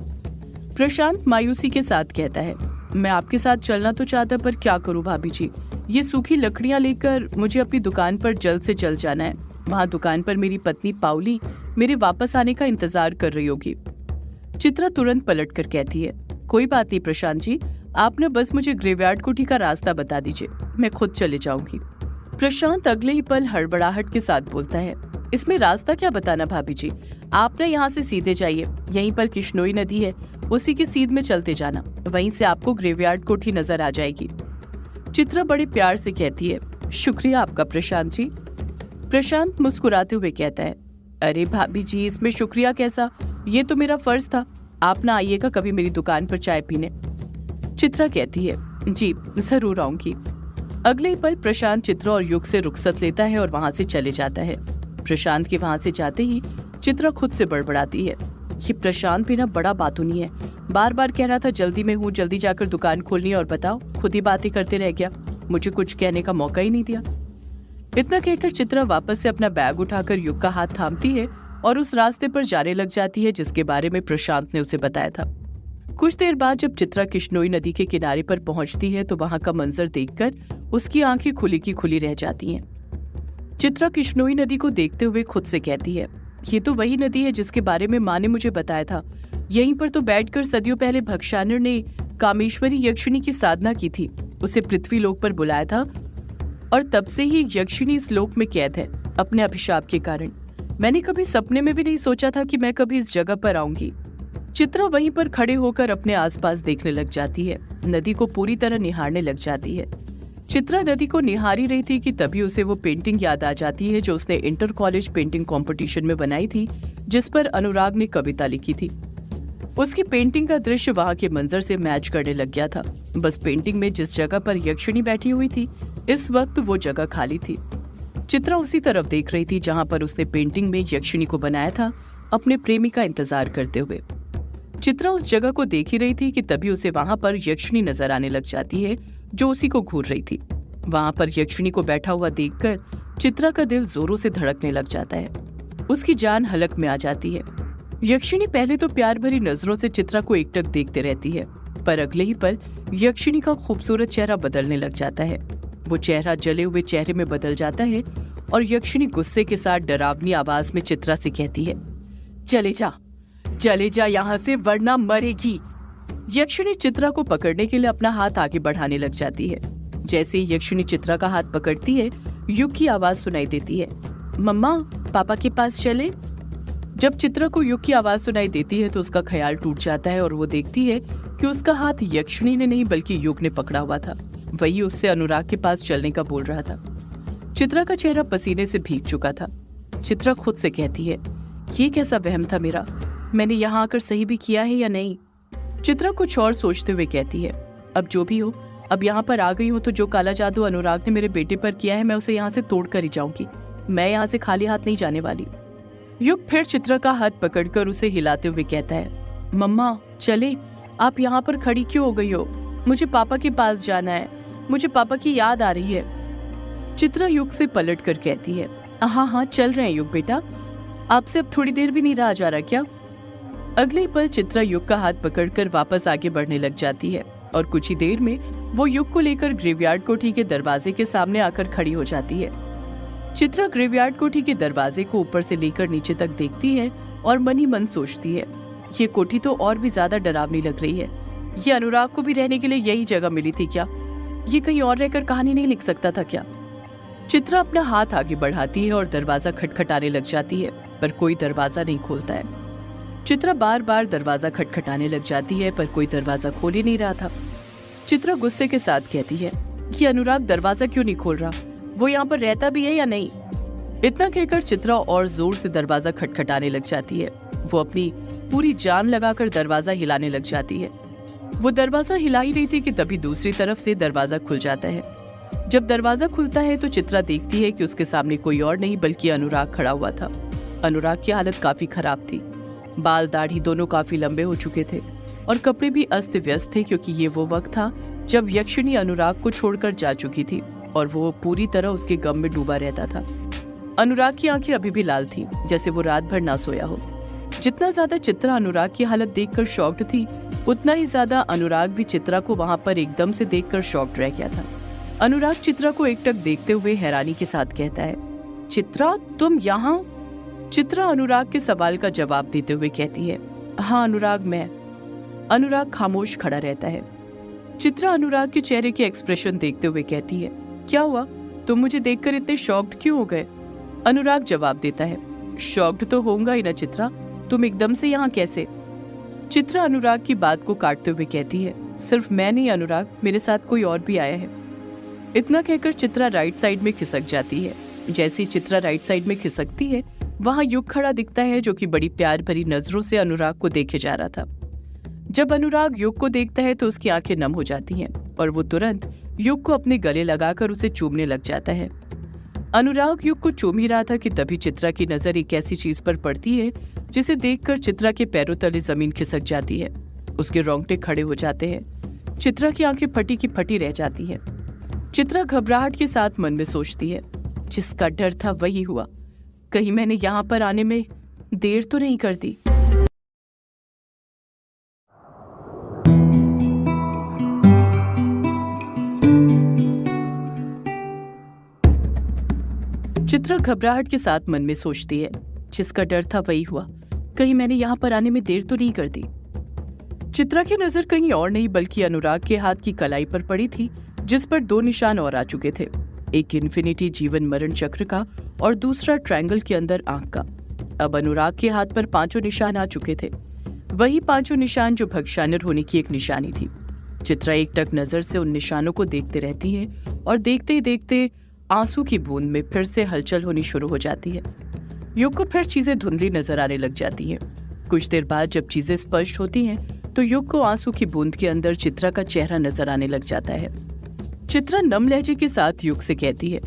प्रशांत मायूसी के साथ कहता है, मैं आपके साथ चलना तो चाहता पर क्या करूं भाभी जी, ये सूखी लकड़ियां लेकर मुझे अपनी दुकान पर जल्द से जल्द जाना है। वहाँ दुकान पर मेरी पत्नी पाउली मेरे वापस आने का इंतजार कर रही होगी। चित्रा तुरंत पलटकर कहती है, कोई बात नहीं प्रशांत जी, आप न बस मुझे ग्रेवयार्ड कोठी का रास्ता बता दीजिए, मैं खुद चले जाऊंगी। प्रशांत अगले ही पल हड़बड़ाहट के साथ बोलता है, इसमें रास्ता क्या बताना भाभी जी, आप न यहाँ से सीधे जाइए, यहीं पर किश्नोई नदी है, उसी के सीध में चलते जाना, वहीं से आपको ग्रेवयार्ड कोठी नजर आ जाएगी। चित्रा बड़े प्यार से कहती है, शुक्रिया आपका प्रशांत जी। प्रशांत मुस्कुराते हुए कहता है, अरे भाभी जी इसमें शुक्रिया कैसा, ये तो मेरा फर्ज था, आप ना आइएगा कभी मेरी दुकान पर चाय पीने। चित्रा कहती है, जी जरूर आऊंगी। अगले ही पल प्रशांत चित्रा और युग से रुखसत लेता है और वहां से चले जाता है। प्रशांत के वहां से जाते ही चित्रा खुद से बड़बड़ाती है, ये प्रशांत भी ना बड़ा बातूनी है, बार बार कह रहा था जल्दी में हूँ, जल्दी जाकर दुकान खोलनी, और बताओ खुद ही बातें करते रह गया, मुझे कुछ कहने का मौका ही नहीं दिया। इतना कहकर चित्रा वापस से अपना बैग उठाकर युग का हाथ थामती है और उस रास्ते पर जाने लग जाती है जिसके बारे में प्रशांत ने उसे बताया था। कुछ देर बाद जब चित्रा किश्नोई नदी के किनारे पर पहुंचती है तो वहां का मंजर देखकर उसकी आंखें खुली की खुली रह जाती हैं। चित्रा किश्नोई नदी को देखते हुए खुद से कहती है, ये तो वही नदी है जिसके बारे में माँ ने मुझे बताया था, यहीं पर तो बैठकर सदियों पहले भक्षानर ने कामेश्वरी यक्षिणी की साधना की थी, उसे पृथ्वी लोक पर बुलाया था और तब से ही यक्षिणी इस लोक में कैद है अपने अभिशाप के कारण। मैंने कभी सपने में भी नहीं सोचा था कि मैं कभी इस जगह पर आऊंगी। चित्रा वहीं पर खड़े होकर अपने आसपास देखने लग जाती है, नदी को पूरी तरह निहारने लग जाती है। चित्रा नदी को निहारी रही थी कि तभी उसे वो पेंटिंग याद आ जाती है जो उसने इंटर कॉलेज पेंटिंग कंपटीशन में बनाई थी, जिस पर अनुराग ने कविता लिखी थी। उसकी पेंटिंग का दृश्य वहां के मंजर से मैच करने लग गया था। बस पेंटिंग में जिस जगह पर यक्षिणी बैठी हुई थी इस वक्त वो जगह खाली थी। चित्रा उसी तरफ देख रही थी जहां पर उसने पेंटिंग में यक्षिणी को बनाया था, अपने प्रेमी का इंतजार करते हुए। चित्रा उस जगह को देख ही रही थी कि तभी उसे वहां पर यक्षिणी नजर आने लग जाती है जो उसी को घूर रही थी। वहां पर यक्षिणी को बैठा हुआ देखकर चित्रा का दिल जोरों से धड़कने लग जाता है, उसकी जान हलक में आ जाती है। यक्षिणी पहले तो प्यार भरी नजरों से चित्रा को एकटक देखते रहती है, पर अगले ही पल यक्षिणी का खूबसूरत चेहरा बदलने लग जाता है। वो चेहरा जले हुए चेहरे में बदल जाता है और यक्षिणी गुस्से के साथ डरावनी आवाज में चित्रा से कहती है, चले जा यहाँ से वरना मरेगी। यक्षिणी चित्रा को पकड़ने के लिए अपना हाथ आगे बढ़ाने लग जाती है। जैसे ही यक्षिणी चित्रा का हाथ पकड़ती है, युग की आवाज सुनाई देती है, मम्मा पापा के पास चले। जब चित्रा को युग की आवाज सुनाई देती है तो उसका ख्याल टूट जाता है और वो देखती है कि उसका हाथ यक्षिणी ने नहीं बल्कि युग ने पकड़ा हुआ था। वही उससे अनुराग के पास चलने का बोल रहा था। चित्रा का चेहरा पसीने से भीग चुका था। चित्रा खुद से कहती है, ये कैसा वहम था मेरा, मैंने यहाँ आकर सही भी किया है या नहीं। चित्रा कुछ और सोचते हुए कहती है, अब जो भी हो अब यहाँ पर आ गई हूँ तो जो काला जादू अनुराग ने मेरे बेटे पर किया है मैं उसे यहाँ से तोड़ कर ही जाऊंगी। मैं यहाँ से खाली हाथ नहीं जाने वाली। युग फिर चित्रा का हाथ पकड़कर उसे हिलाते हुए कहता है, मम्मा चले, आप यहाँ पर खड़ी क्यों हो गई हो? मुझे पापा के पास जाना है, मुझे पापा की याद आ रही है। चित्रा युग से पलट कर कहती है, हाँ हाँ चल रहे हैं युग बेटा, आपसे अब थोड़ी देर भी नहीं रहा जा रहा क्या? अगले पल चित्रा युग का हाथ पकड़कर वापस आगे बढ़ने लग जाती है और कुछ ही देर में वो युग को लेकर ग्रेवयार्ड कोठी के दरवाजे के सामने आकर खड़ी हो जाती है। चित्रा ग्रेवयार्ड कोठी के दरवाजे को ऊपर से लेकर नीचे तक देखती है और मन ही मन सोचती है, ये कोठी तो और भी ज्यादा डरावनी लग रही है। ये अनुराग को भी रहने के लिए यही जगह मिली थी क्या? ये कहीं और रहकर कहानी नहीं लिख सकता था क्या? चित्रा अपना हाथ आगे बढ़ाती है और दरवाजा खटखटाने लग जाती है, पर कोई दरवाजा नहीं खोलता है। चित्रा बार बार दरवाजा खटखटाने लग जाती है पर कोई दरवाजा खोल ही नहीं रहा था। चित्रा गुस्से के साथ कहती है कि अनुराग दरवाजा क्यों नहीं खोल रहा, वो यहाँ पर रहता भी है या नहीं? इतना कहकर चित्रा और जोर से दरवाजा खटखटाने लग जाती है। वो अपनी पूरी जान लगाकर दरवाजा हिलाने लग जाती है। वो दरवाजा हिला ही रही थी कि तभी दूसरी तरफ से दरवाजा खुल जाता है। जब दरवाजा खुलता है तो चित्रा देखती है कि उसके सामने कोई और नहीं बल्कि अनुराग खड़ा हुआ था। अनुराग की हालत काफी खराब थी, बाल दाढ़ी दोनों काफी लंबे हो चुके थे और कपड़े भी अस्त व्यस्त थे, क्योंकि ये वो वक्त था जब यक्षिणी अनुराग को छोड़कर जा चुकी थी और वो पूरी तरह उसके गम में डूबा रहता था। अनुराग की आंखें अभी भी लाल थी, जैसे वो रात भर ना सोया हो। जितना ज्यादा चित्रा अनुराग की हालत देखकर शॉक्ड थी, उतना ही ज्यादा अनुराग भी चित्रा को वहां पर एकदम से देखकर शॉक्ड रह गया था। अनुराग चित्रा को एकटक देखते हुए हैरानी के साथ कहता है, चित्रा तुम यहाँ? चित्रा अनुराग के सवाल का जवाब देते हुए कहती है, हाँ अनुराग मैं। अनुराग खामोश खड़ा रहता है। चित्रा अनुराग के चेहरे के एक्सप्रेशन देखते हुए कहती है, क्या हुआ, तुम मुझे देखकर इतने शॉक्ड क्यों हो गए? अनुराग जवाब देता है, शॉक्ड तो होऊंगा ही ना चित्रा, तुम एकदम से यहाँ कैसे? चित्रा अनुराग की बात को काटते हुए कहती है, सिर्फ मैं नहीं अनुराग, मेरे साथ कोई और भी आया है। इतना कहकर चित्रा राइट साइड में खिसक जाती है। जैसे ही चित्रा राइट साइड में खिसकती है, वहां युग खड़ा दिखता है, जो कि बड़ी प्यार भरी नजरों से अनुराग को देखे जा रहा था। जब अनुराग युग को देखता है तो उसकी आंखें नम हो जाती हैं और वो तुरंत युग को अपने गले लगाकर उसे चूमने लग जाता है। अनुराग युग को चूम ही रहा था कि तभी चित्रा की नजर एक ऐसी चीज पर पड़ती है जिसे देखकर चित्रा के पैरों तले जमीन खिसक जाती है। उसके रोंगटे खड़े हो जाते हैं। चित्रा की आंखें फटी की फटी रह जाती हैं। चित्रा घबराहट के साथ मन में सोचती है, जिसका डर था वही हुआ, कहीं मैंने यहाँ पर आने में देर तो नहीं कर दी। चित्रा घबराहट के साथ मन में सोचती है, जिसका डर था वही हुआ, कहीं मैंने यहाँ पर आने में देर तो नहीं कर दी। चित्रा की नजर कहीं और नहीं बल्कि अनुराग के हाथ की कलाई पर पड़ी थी, जिस पर 2 निशान और आ चुके थे, एक इन्फिनिटी जीवन मरण चक्र का और दूसरा ट्रायंगल के अंदर आंख का। अब अनुराग के हाथ पर 5 निशान आ चुके थे, वही 5 निशान जो भक्षानर होने की एक निशानी थी। चित्रा एकटक नजर से उन निशानों को देखते रहती है और देखते ही देखते आंसू की बूंद में फिर से हलचल होनी शुरू हो जाती है। युग को फिर चीजें धुंधली नजर आने लग जाती हैं। कुछ देर बाद जब चीजें स्पष्ट होती हैं तो युग को आंसू की बूंद के अंदर चित्रा का चेहरा नजर आने लग जाता है। चित्रा नम लहजे के साथ युग से कहती है,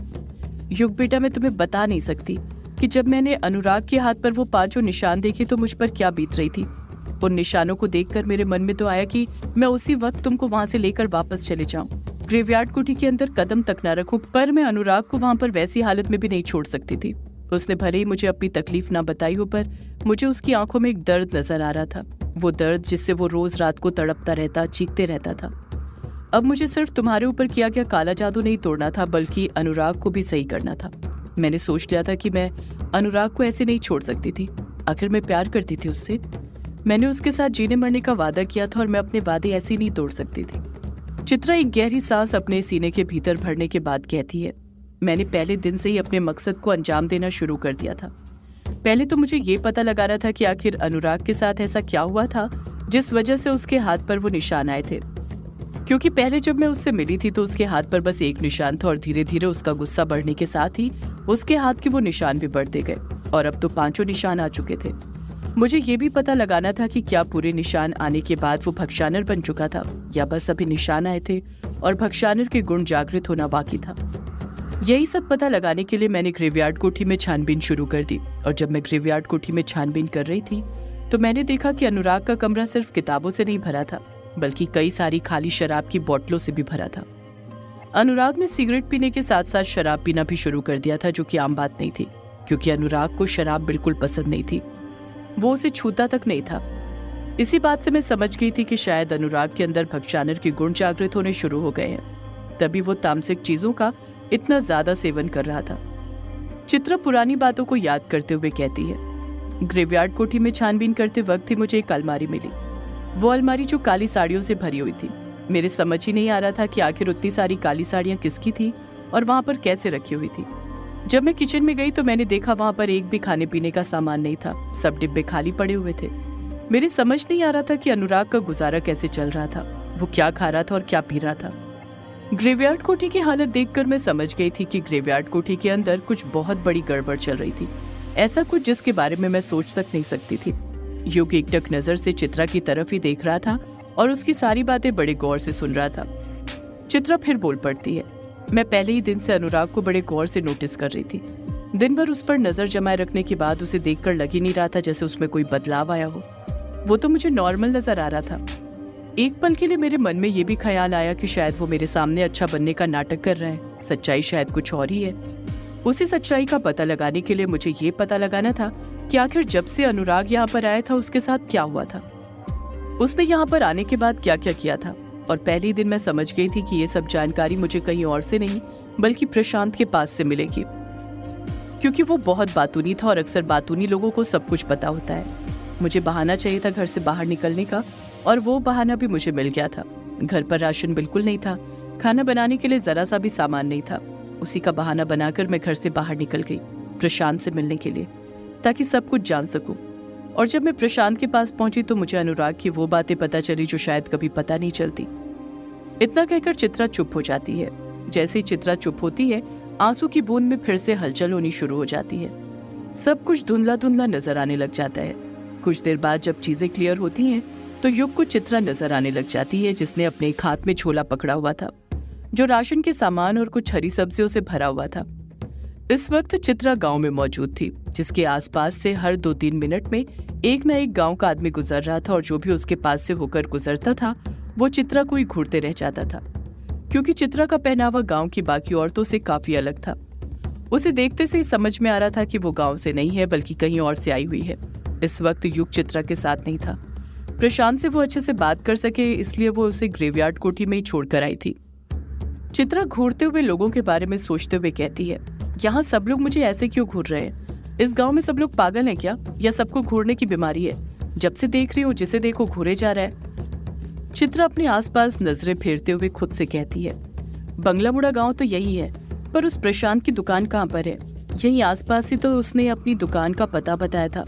युग बेटा मैं तुम्हें बता नहीं सकती कि जब मैंने अनुराग के हाथ पर वो 5 निशान देखे तो मुझ पर क्या बीत रही थी। उन निशानों को देखकर मेरे मन में तो आया कि मैं उसी वक्त तुमको वहां से लेकर वापस चले जाऊं, ग्रेवयार्ड कोठी के अंदर कदम तक न रखूं, पर मैं अनुराग को वहां पर वैसी हालत में भी नहीं छोड़ सकती थी। उसने भले ही मुझे अपनी तकलीफ ना बताई हो, पर मुझे उसकी आंखों में एक दर्द नजर आ रहा था, वो दर्द जिससे वो रोज रात को तड़पता रहता, चीखते रहता था। अब मुझे सिर्फ तुम्हारे ऊपर किया गया काला जादू नहीं तोड़ना था, बल्कि अनुराग को भी सही करना था। मैंने सोच लिया था कि मैं अनुराग को ऐसे नहीं छोड़ सकती थी, आखिर मैं प्यार करती थी उससे। मैंने उसके साथ जीने मरने का वादा किया था और मैं अपने वादे ऐसे नहीं तोड़ सकती थी। चित्रा एक गहरी सांस अपने सीने के भीतर भरने के बाद कहती है, मैंने पहले दिन से ही अपने मकसद को अंजाम देना शुरू कर दिया था। पहले तो मुझे ये पता लगाना था कि आखिर अनुराग के साथ ऐसा क्या हुआ था जिस वजह से उसके हाथ पर वो निशान आए थे, क्योंकि पहले जब मैं उससे मिली थी तो उसके हाथ पर बस एक निशान था और धीरे धीरे उसका गुस्सा बढ़ने के साथ ही उसके हाथ के वो निशान भी बढ़ते गए और अब तो 5 निशान आ चुके थे। मुझे ये भी पता लगाना था कि क्या पूरे निशान आने के बाद वो भक्षानर बन चुका था या बस अभी निशान आए थे और भक्षानर के गुण जागृत होना बाकी था। यही सब पता लगाने के लिए मैंने ग्रेवयार्ड कोठी में छानबीन शुरू कर दी। और जब मैं ग्रेवयार्ड कोठी में छानबीन कर रही थी तो मैंने देखा कि अनुराग का कमरा सिर्फ किताबों से नहीं भरा था, बल्कि कई सारी खाली शराब की बोतलों से भी भरा था। अनुराग ने सिगरेट पीने के साथ साथ शराब पीना भी शुरू कर दिया था, जो कि आम बात नहीं थी, क्योंकि अनुराग को शराब बिल्कुल पसंद नहीं थी। वो उसे छूता तक नहीं था। इसी बात से मैं समझ गई थी कि शायद अनुराग के अंदर भक्षानर के गुण जागृत होने शुरू हो गए हैं, तभी वो तामसिक चीजों का इतना ज्यादा सेवन कर रहा था। चित्रा पुरानी बातों को याद करते हुए कहती है, ग्रेवयार्ड कोठी में छानबीन करते वक्त ही मुझे एक अलमारी मिली। वो अलमारी जो काली साड़ियों से भरी हुई थी। मेरे समझ ही नहीं आ रहा था कि आखिर उतनी सारी काली साड़ियां किसकी थी और वहां पर कैसे रखी हुई थी। जब मैं किचन में गई तो मैंने देखा वहां पर एक भी खाने पीने का सामान नहीं था, सब डिब्बे खाली पड़े हुए थे। मेरे समझ नहीं आ रहा था कि अनुराग का गुजारा कैसे चल रहा था, वो क्या खा रहा था और क्या पी रहा था। ग्रेवयार्ड कोठी की हालत देखकर मैं समझ गई थी कि ग्रेवयार्ड कोठी के अंदर कुछ बहुत बड़ी गड़बड़ चल रही थी, ऐसा कुछ जिसके बारे में मैं सोच तक नहीं सकती थी। युग एकटक नजर से चित्रा की तरफ ही देख रहा था और उसकी सारी बातें बड़े गौर से सुन रहा था। चित्रा फिर बोल पड़ती है, मैं पहले ही दिन से अनुराग को बड़े गौर से नोटिस कर रही थी। दिन भर उस पर नजर जमाए रखने के बाद उसे देखकर लग ही नहीं रहा था जैसे उसमें कोई बदलाव आया हो। वो तो मुझे नॉर्मल नजर आ रहा था। एक पल के लिए मेरे मन में ये भी ख्याल आया कि शायद वो मेरे सामने अच्छा बनने का नाटक कर रहा है, सच्चाई शायद कुछ और ही है। उसी सच्चाई का पता लगाने के लिए मुझे ये पता लगाना था कि आखिर जब से अनुराग यहाँ पर आया था उसके साथ क्या हुआ था, उसने यहाँ पर आने के बाद क्या क्या किया था। और पहले ही दिन मैं समझ गई थी कि ये सब जानकारी मुझे कहीं और से नहीं बल्कि प्रशांत के पास से मिलेगी, क्योंकि वो बहुत बातूनी था और अक्सर बातूनी लोगों को सब कुछ पता होता है। मुझे बहाना चाहिए था घर से बाहर निकलने का, और वो बहाना भी मुझे मिल गया था। घर पर राशन बिल्कुल नहीं था, खाना बनाने के लिए जरा सा भी सामान नहीं था। उसी का बहाना बनाकर मैं घर से बाहर निकल गई प्रशांत से मिलने के लिए, ताकि सब कुछ जान सकूं। और जब मैं प्रशांत के पास पहुंची तो मुझे अनुराग की वो बातें पता चली जो शायद कभी पता नहीं चलती। इतना कहकर चित्रा चुप हो जाती है। जैसे ही चित्रा चुप होती है, आंसू की बूंद में फिर से हलचल होनी शुरू हो जाती है। सब कुछ धुंधला धुंधला नजर आने लग जाता है। कुछ देर बाद जब चीजें क्लियर होती हैं तो युग को चित्रा नजर आने लग जाती है, जिसने अपने एक हाथ में झोला पकड़ा हुआ था जो राशन के सामान और कुछ हरी सब्जियों से भरा हुआ था। इस वक्त चित्रा गांव में मौजूद थी, जिसके आसपास से हर 2-3 मिनट में एक न एक गांव का आदमी गुजर रहा था, और जो भी उसके पास से होकर गुजरता था वो चित्रा को ही घूरते रह जाता था, क्योंकि चित्रा का पहनावा गांव की बाकी औरतों से काफी अलग था। उसे देखते से ही समझ में आ रहा था कि वो गांव से नहीं है बल्कि कहीं और से आई हुई है। इस वक्त युग चित्रा के साथ नहीं था। प्रशांत से वो अच्छे से बात कर सके इसलिए वो उसे ग्रेवयार्ड कोठी में ही छोड़कर आई थी। चित्रा घूरते हुए लोगों के बारे में सोचते हुए कहती है, यहाँ सब लोग मुझे ऐसे क्यों घूर रहे हैं? इस गांव में सब लोग पागल हैं क्या, या सबको घूरने की बीमारी है? जब से देख रही हूँ जिसे देखो घूरे जा रहा है। चित्रा अपने आसपास नजरें फेरते हुए खुद से कहती है, बंगला मुड़ा गांव तो यही है, पर उस प्रशांत की दुकान कहाँ पर है? यही आसपास ही तो उसने अपनी दुकान का पता बताया था।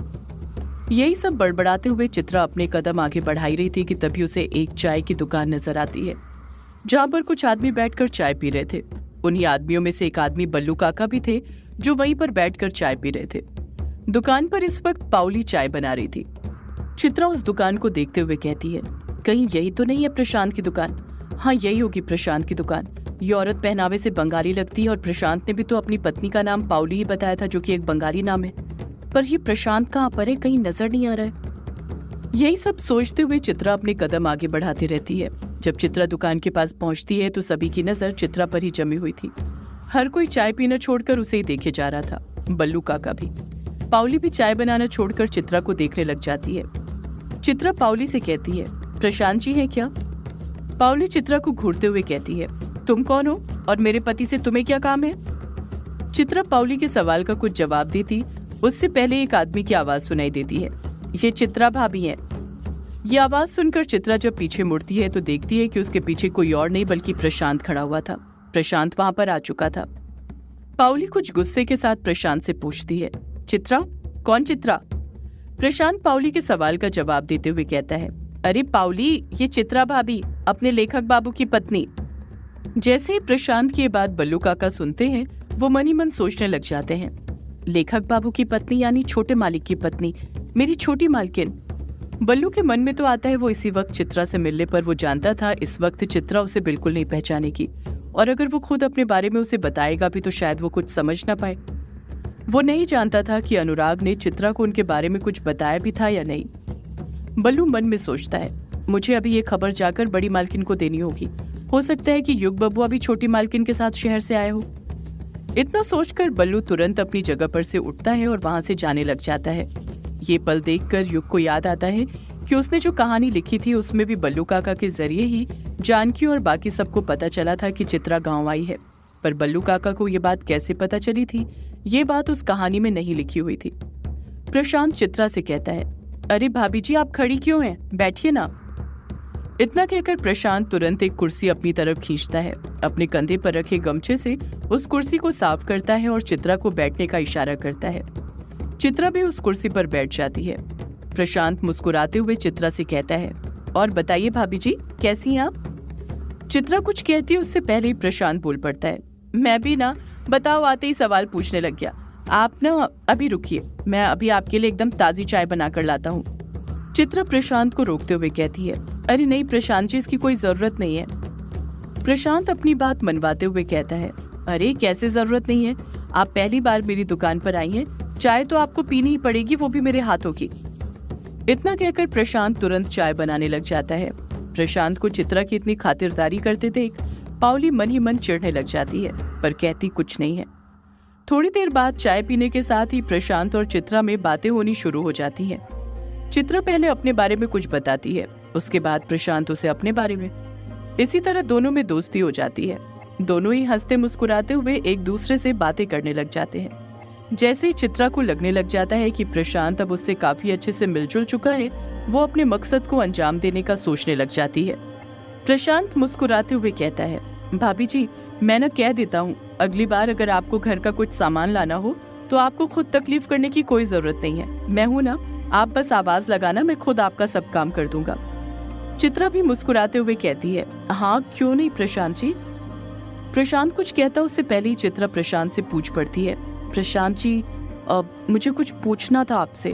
यही सब बड़बड़ाते हुए चित्रा अपने कदम आगे बढ़ाई रही थी कि तभी उसे एक चाय की दुकान नजर आती है, जहाँ पर कुछ आदमी बैठकर चाय पी रहे थे। उन्हीं आदमियों में से एक आदमी बल्लू काका भी थे, जो वहीं पर बैठकर चाय पी रहे थे। दुकान पर इस वक्त पाउली चाय बना रही थी। चित्रा उस दुकान को देखते हुए कहती है, कहीं यही तो नहीं है प्रशांत की दुकान? हाँ, यही होगी प्रशांत की दुकान। ये औरत पहनावे से बंगाली लगती है, और प्रशांत ने भी तो अपनी पत्नी का नाम पाउली ही बताया था, जो कि एक बंगाली नाम है। पर ये प्रशांत कहाँ पर है, कहीं नजर नहीं आ रहा है। यही सब सोचते हुए चित्रा अपने कदम आगे बढ़ाती रहती है। जब चित्रा दुकान के पास पहुंचती है तो सभी की नजर चित्रा पर ही जमी हुई थी। हर कोई चाय पीना छोड़कर उसे ही देखे जा रहा था, बल्लू काका भी। पाउली भी चाय बनाना छोड़कर चित्रा को देखने लग जाती है। चित्रा पाउली से कहती है, प्रशांत जी हैं क्या? पाउली चित्रा को घूरते हुए कहती है, तुम कौन हो और मेरे पति से तुम्हें क्या काम है? चित्रा पाउली के सवाल का कुछ जवाब देती उससे पहले एक आदमी की आवाज सुनाई देती है, ये चित्रा भाभी है। ये आवाज सुनकर चित्रा जब पीछे मुड़ती है तो देखती है कि उसके पीछे कोई और नहीं बल्कि प्रशांत खड़ा हुआ था। प्रशांत वहां पर आ चुका था। पाउली कुछ गुस्से के साथ प्रशांत से पूछती है, चित्रा? कौन चित्रा? प्रशांत पाउली के सवाल का जवाब देते हुए कहता है, अरे पाउली, ये चित्रा भाभी, अपने लेखक बाबू की पत्नी। जैसे ही प्रशांत की ये बात बल्लू काका सुनते हैं वो मन ही मन सोचने लग जाते हैं, लेखक बाबू की पत्नी यानी छोटे मालिक की पत्नी, मेरी छोटी मालकिन। बल्लू के मन में तो आता है वो इसी वक्त चित्रा से मिलने पर वो जानता था इस वक्त चित्रा उसे बिल्कुल नहीं पहचानेगी, और अगर वो खुद अपने बारे में उसे बताएगा भी तो शायद वो कुछ समझ ना पाए। वो नहीं जानता था कि अनुराग ने चित्रा को उनके बारे में कुछ बताया भी था या नहीं। बल्लू मन में सोचता है, मुझे अभी ये खबर जाकर बड़ी मालकिन को देनी होगी। हो सकता है कि युग बबुआ भी छोटी मालकिन के साथ शहर से आए हो। इतना सोचकर बल्लू तुरंत अपनी जगह पर से उठता है और वहां से जाने लग जाता है। ये पल देखकर युग को याद आता है कि उसने जो कहानी लिखी थी उसमें भी बल्लू काका के जरिए ही जानकी और बाकी सबको पता चला था कि चित्रा गांव आई है। पर बल्लू काका को ये बात कैसे पता चली थी, ये बात उस कहानी में नहीं लिखी हुई थी। प्रशांत चित्रा से कहता है, अरे भाभी जी आप खड़ी क्यों हैं, बैठिए ना। इतना कहकर प्रशांत तुरंत एक कुर्सी अपनी तरफ खींचता है, अपने कंधे पर रखे गमछे से उस कुर्सी को साफ करता है और चित्रा को बैठने का इशारा करता है। चित्रा भी उस कुर्सी पर बैठ जाती है। प्रशांत मुस्कुराते हुए चित्रा से कहता है, और बताइए भाभी जी कैसी हैं आप। चित्रा कुछ कहती है उससे पहले ही प्रशांत बोल पड़ता है, मैं भी ना बताओ आते ही सवाल पूछने लग गया। आप ना अभी रुकिए, मैं अभी आपके लिए एकदम ताजी चाय बनाकर लाता हूँ। चित्रा प्रशांत को रोकते हुए कहती है, अरे नहीं प्रशांत जी इसकी कोई जरूरत नहीं है। प्रशांत अपनी बात मनवाते हुए कहता है, अरे कैसे जरूरत नहीं है, आप पहली बार मेरी दुकान पर आई हैं, चाय तो आपको पीनी ही पड़ेगी, वो भी मेरे हाथों की। इतना कहकर प्रशांत तुरंत चाय बनाने लग जाता है। प्रशांत को चित्रा की इतनी खातिरदारी करते देख पाउली मन ही मन चिढ़ने लग जाती है, पर कहती कुछ नहीं है। थोड़ी देर बाद चाय पीने के साथ ही प्रशांत और चित्रा में बातें होनी शुरू हो जाती हैं। चित्रा पहले अपने बारे में कुछ बताती है, उसके बाद प्रशांत उसे अपने बारे में। इसी तरह दोनों में दोस्ती हो जाती है। दोनों ही हंसते मुस्कुराते हुए एक दूसरे से बातें करने लग जाते हैं। जैसे ही चित्रा को लगने लग जाता है कि प्रशांत अब उससे काफी अच्छे से मिलजुल चुका है, वो अपने मकसद को अंजाम देने का सोचने लग जाती है। प्रशांत मुस्कुराते हुए कहता है, भाभी जी मैं ना कह देता हूँ, अगली बार अगर आपको घर का कुछ सामान लाना हो तो आपको खुद तकलीफ करने की कोई जरूरत नहीं है, मैं हूँ ना, आप बस आवाज लगाना, मैं खुद आपका सब काम कर दूंगा। चित्रा भी मुस्कुराते हुए कहती है, हाँ क्यों नहीं प्रशांत जी। प्रशांत कुछ कहता उससे पहले ही चित्रा प्रशांत से पूछ पड़ती है, प्रशांत जी मुझे कुछ पूछना था आपसे।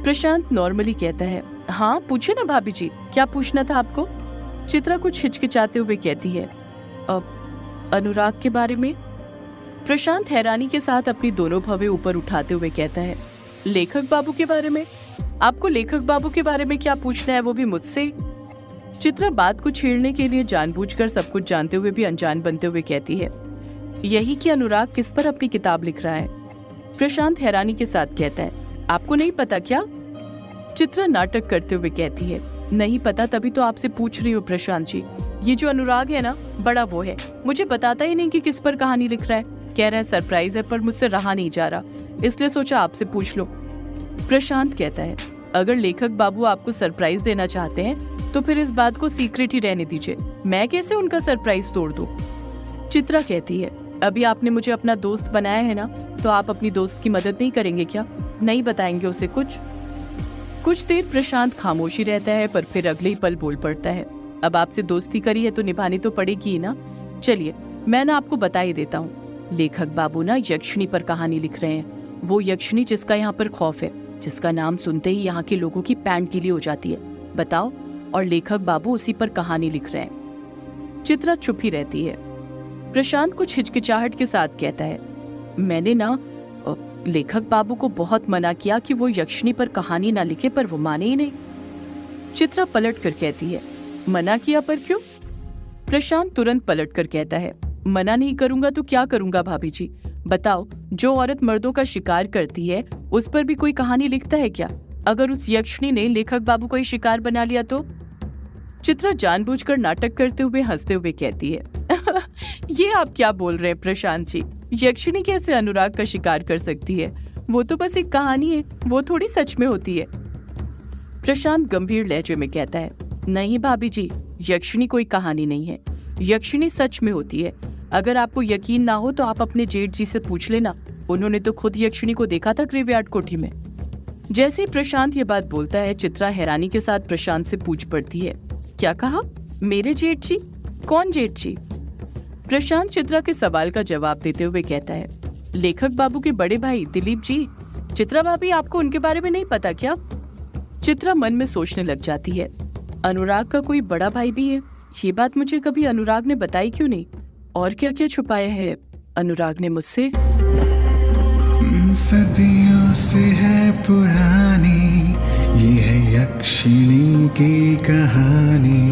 प्रशांत नॉर्मली कहता है, हाँ पूछे ना भाभी जी, क्या पूछना था आपको। चित्रा कुछ हिचकिचाते हुए कहती है, अनुराग के बारे में। प्रशांत हैरानी के साथ अपनी दोनों भवें ऊपर उठाते हुए कहता है, लेखक बाबू के बारे में? आपको लेखक बाबू के बारे में क्या पूछना है, वो भी मुझसे? चित्रा बात को छेड़ने के लिए जानबूझकर सब कुछ जानते हुए भी अनजान बनते हुए कहती है, यही कि अनुराग किस पर अपनी किताब लिख रहा है। प्रशांत हैरानी के साथ कहता है, आपको नहीं पता क्या? चित्रा नाटक करते हुए कहती है, नहीं पता तभी तो आपसे पूछ रही हूँ प्रशांत जी। ये जो अनुराग है ना, बड़ा वो है, मुझे बताता ही नहीं कि किस पर कहानी लिख रहा है। कह रहा है सरप्राइज है, पर मुझसे रहा नहीं जा रहा, इसलिए सोचा आपसे पूछ लो। प्रशांत कहता है, अगर लेखक बाबू आपको सरप्राइज देना चाहते हैं तो फिर इस बात को सीक्रेट ही रहने दीजिए, मैं कैसे उनका सरप्राइज तोड़ दूं। चित्रा कहती है, अभी आपने मुझे अपना दोस्त बनाया है ना, तो आप अपनी दोस्त की मदद नहीं करेंगे क्या? नहीं बताएंगे उसे कुछ देर प्रशांत खामोशी रहता है, पर फिर अगले ही पल बोल पड़ता है, अब आपसे दोस्ती करी है तो निभानी तो पड़ेगी ही ना। चलिए मैं ना आपको बता ही देता हूँ, लेखक बाबू ना यक्षिणी पर कहानी लिख रहे हैं। वो यक्षिणी जिसका यहाँ पर खौफ है, जिसका नाम सुनते ही यहाँ के लोगों की पैंट गीली हो जाती है, बताओ, और लेखक बाबू उसी पर कहानी लिख रहे हैं। चित्रा चुप ही रहती है। प्रशांत कुछ हिचकिचाहट के साथ कहता है, मैंने ना लेखक बाबू को बहुत मना किया कि वो यक्षिणी पर कहानी ना लिखे, पर वो माने ही नहीं। चित्रा पलट कर कहती है, मना किया पर क्यों? प्रशांत तुरंत पलट कर कहता है, मना नहीं करूंगा तो क्या करूंगा भाभी जी, बताओ, जो औरत मर्दों का शिकार करती है उस पर भी कोई कहानी लिखता है क्या? अगर उस यक्षिणी ने लेखक बाबू को ही शिकार बना लिया तो? चित्रा जानबूझकर नाटक करते हुए हंसते हुए कहती है, ये आप क्या बोल रहे हैं प्रशांत जी, यक्षिणी कैसे अनुराग का शिकार कर सकती है? वो तो बस एक कहानी है, वो थोड़ी सच में होती है। प्रशांत गंभीर लहजे में कहता है, नहीं भाभी जी, यक्षिणी कोई कहानी नहीं है, यक्षिणी सच में होती है। अगर आपको यकीन ना हो तो आप अपने जेठ जी से पूछ लेना, उन्होंने तो खुद यक्षिणी को देखा था ग्रेवयार्ड कोठी में। जैसे ही प्रशांत ये बात बोलता है, चित्रा हैरानी के साथ प्रशांत से पूछ पड़ती है, क्या कहा? मेरे जेठ जी? कौन जेठ जी? प्रशांत चित्रा के सवाल का जवाब देते हुए कहता है, लेखक बाबू के बड़े भाई दिलीप जी। चित्रा भाभी, आपको उनके बारे में नहीं पता क्या? चित्रा मन में सोचने लग जाती है, अनुराग का कोई बड़ा भाई भी है। ये बात मुझे कभी अनुराग ने बताई क्यों नहीं? और क्या क्या छुपाया है अनुराग ने मुझसे? सदियों से है पुरानी ये है यक्षिणी की कहानी।